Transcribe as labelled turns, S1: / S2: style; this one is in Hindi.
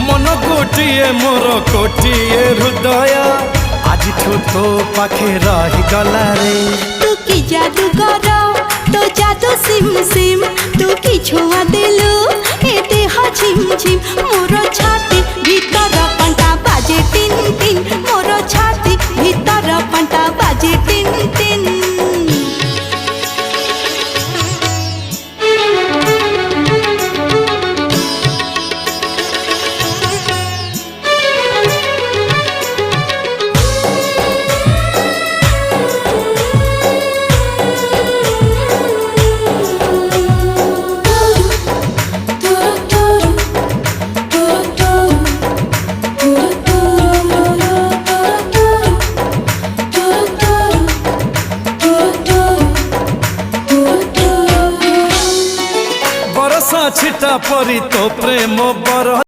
S1: मन गोटिए मोर कोटिए हृदय आज तो पाखे रही गला रे।
S2: तू की जादू कर तो जादू सिम सिम तू की छुआ दिलु ए देह झिम झिम मोर छाती भीतर पंटा बाजे टिन टिन मोर छाती भीतर पंटा बाजे टिन टिन।
S1: छिटा परी तो प्रेम बर